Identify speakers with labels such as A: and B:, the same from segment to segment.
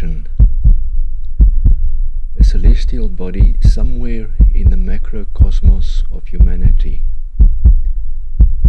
A: contemplation, a celestial body somewhere in the macrocosmos of humanity.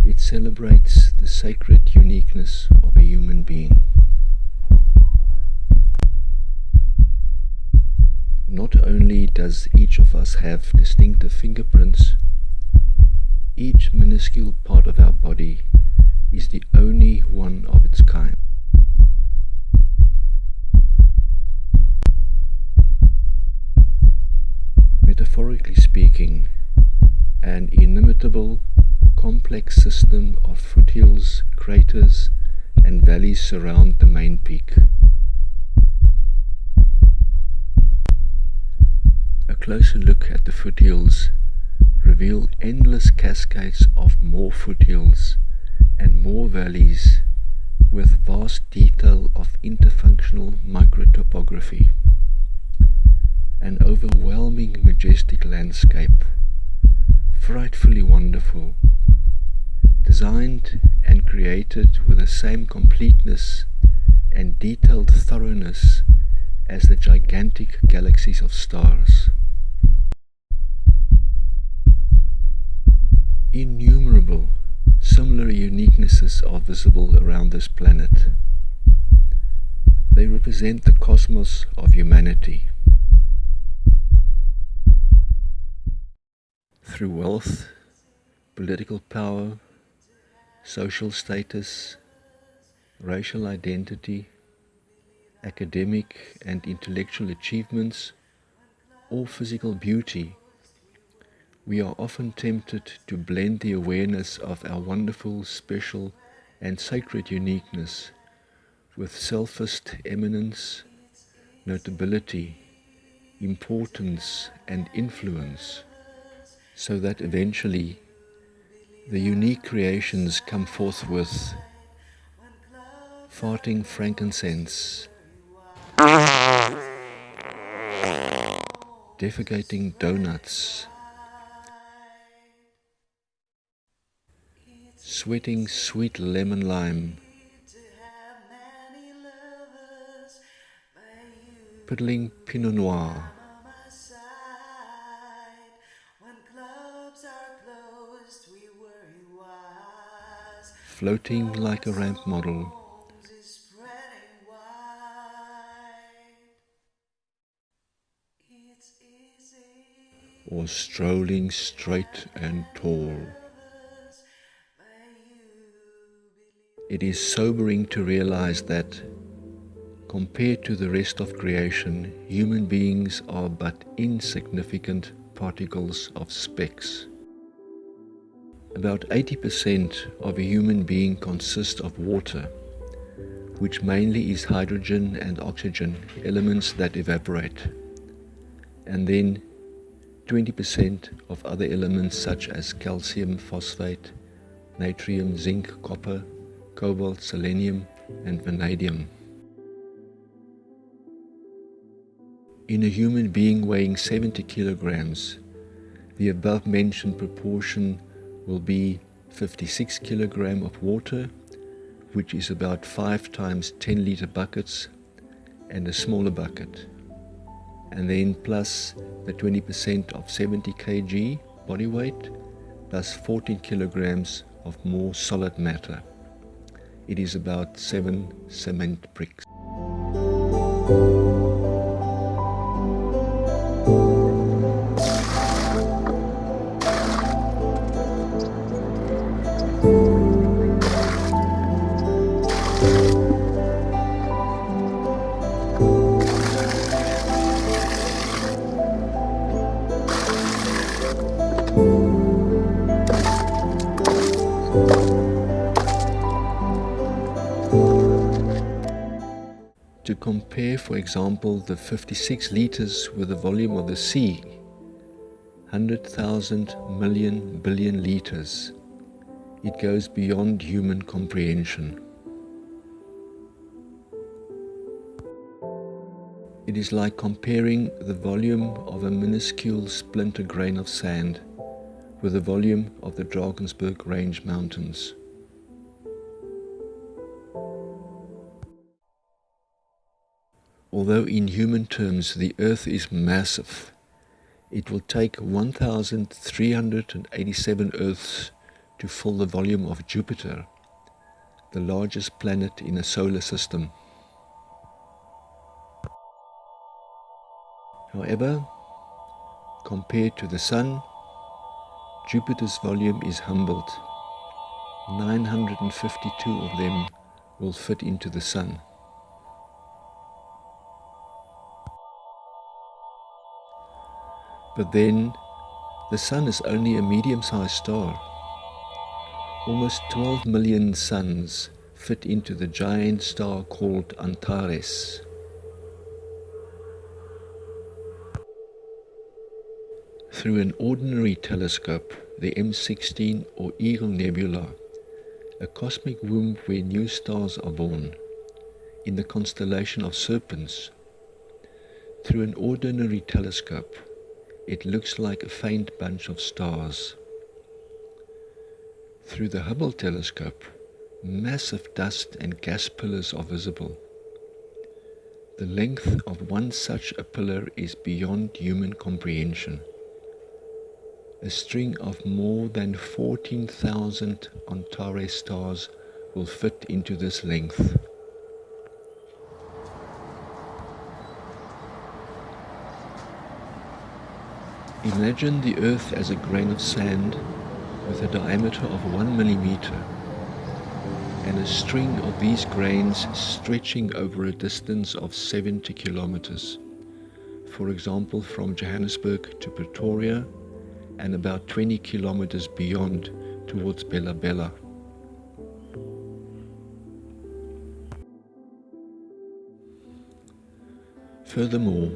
A: It celebrates the sacred uniqueness of a human being. Not only does each of us have distinctive fingerprints, each minuscule part of our body is the only one of its kind. Metaphorically speaking, an inimitable, complex system of foothills, craters, and valleys surround the main peak. A closer look at the foothills reveal endless cascades of more foothills and more valleys with vast detail of interfunctional microtopography. An overwhelming majestic landscape, frightfully wonderful, designed and created with the same completeness and detailed thoroughness as the gigantic galaxies of stars. Innumerable similar uniquenesses are visible around this planet. They represent the cosmos of humanity. Through wealth, political power, social status, racial identity, academic and intellectual achievements, or physical beauty, we are often tempted to blend the awareness of our wonderful, special, and sacred uniqueness with selfist eminence, notability, importance, and influence, so that eventually the unique creations come forth with farting frankincense, defecating donuts, sweating sweet lemon lime, piddling pinot noir, floating like a ramp model, or strolling straight and tall. It is sobering to realize that, compared to the rest of creation, human beings are but insignificant particles of specks. About 80% of a human being consists of water, which mainly is hydrogen and oxygen, elements that evaporate, and then 20% of other elements such as calcium, phosphate, natrium, zinc, copper, cobalt, selenium, and vanadium. In a human being weighing 70 kilograms, the above-mentioned proportion will be 56 kilograms of water, which is about 5 times 10-liter buckets, and a smaller bucket, and then plus the 20% of 70 kg body weight, plus 14 kilograms of more solid matter. It is about 7 cement bricks. To compare, for example, the 56 liters with the volume of the sea, 100,000 million billion liters, it goes beyond human comprehension. It is like comparing the volume of a minuscule splinter grain of sand with the volume of the Drakensberg Range Mountains. Although in human terms the Earth is massive, it will take 1,387 Earths to fill the volume of Jupiter, the largest planet in a solar system. However, compared to the Sun, Jupiter's volume is humbled. 952 of them will fit into the Sun. But then, the Sun is only a medium-sized star. Almost 12 million suns fit into the giant star called Antares. Through an ordinary telescope, the M16 or Eagle Nebula, a cosmic womb where new stars are born, in the constellation of serpents, through an ordinary telescope, it looks like a faint bunch of stars. Through the Hubble telescope, massive dust and gas pillars are visible. The length of one such a pillar is beyond human comprehension. A string of more than 14,000 Antares stars will fit into this length. Imagine the Earth as a grain of sand with a diameter of 1 millimeter, and a string of these grains stretching over a distance of 70 kilometers. For example, from Johannesburg to Pretoria, and about 20 kilometers beyond towards Bella Bella. Furthermore,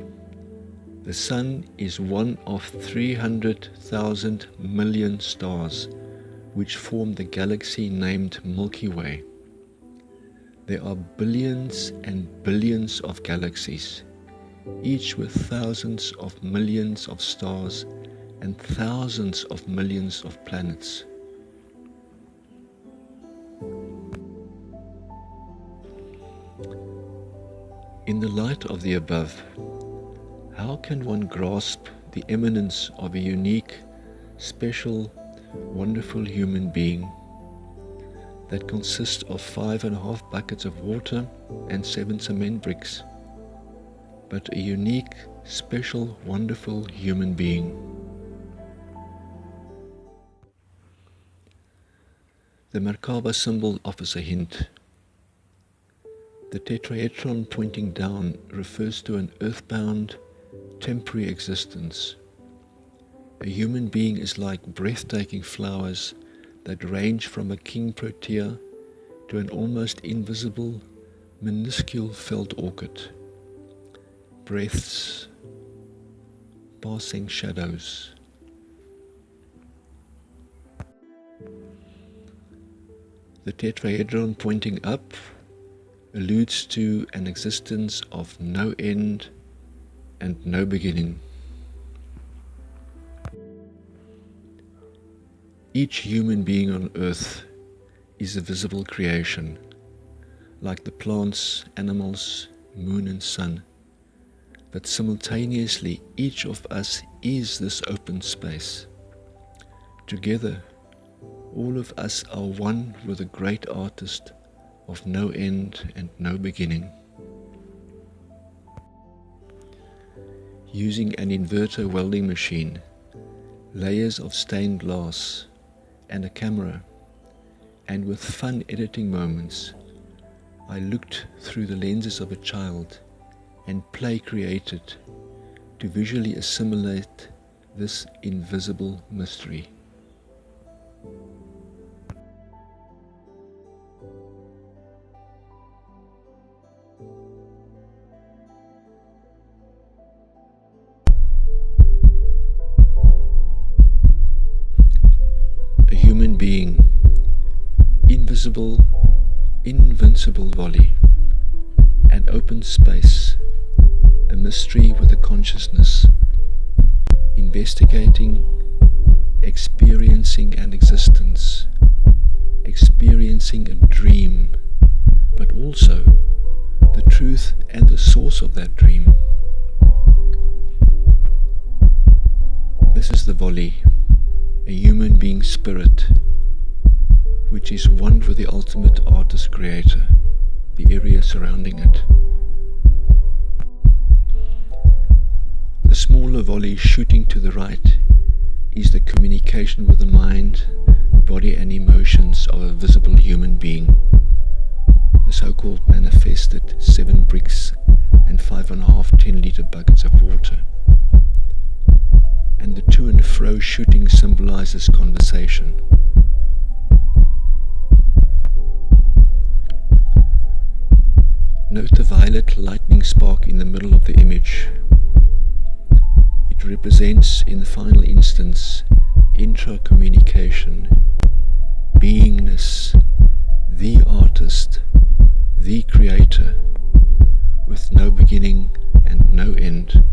A: the Sun is one of 300,000 million stars which form the galaxy named Milky Way. There are billions and billions of galaxies, each with thousands of millions of stars and thousands of millions of planets. In the light of the above, how can one grasp the immanence of a unique, special, wonderful human being that consists of 5.5 buckets of water and 7 cement bricks, but a unique, special, wonderful human being? The Merkaba symbol offers a hint. The tetrahedron pointing down refers to an earthbound, temporary existence. A human being is like breathtaking flowers that range from a king protea to an almost invisible, minuscule felt orchid. Breaths, passing shadows. The tetrahedron pointing up alludes to an existence of no end and no beginning. Each human being on earth is a visible creation, like the plants, animals, moon and sun. But simultaneously, each of us is this open space. Together, all of us are one with a great artist of no end and no beginning. Using an inverter welding machine, layers of stained glass, and a camera, and with fun editing moments, I looked through the lenses of a child and play created to visually assimilate this invisible mystery. A human being, invisible, invincible volley, an open space, a mystery with a consciousness, investigating, experiencing an existence, experiencing a dream, but also the truth and the source of that dream. This is the volley, a human being spirit, which is one with the ultimate artist creator, the area surrounding it. The smaller volley shooting to the right is the communication with the mind, body and emotions of a visible human being, the so-called manifested 7 bricks and 5.5 10-liter buckets of water. And the to and fro shooting symbolizes conversation. Note the violet lightning spark in the middle of the image. It represents, in the final instance, intra-communication, beingness, the artist, the creator, with no beginning and no end.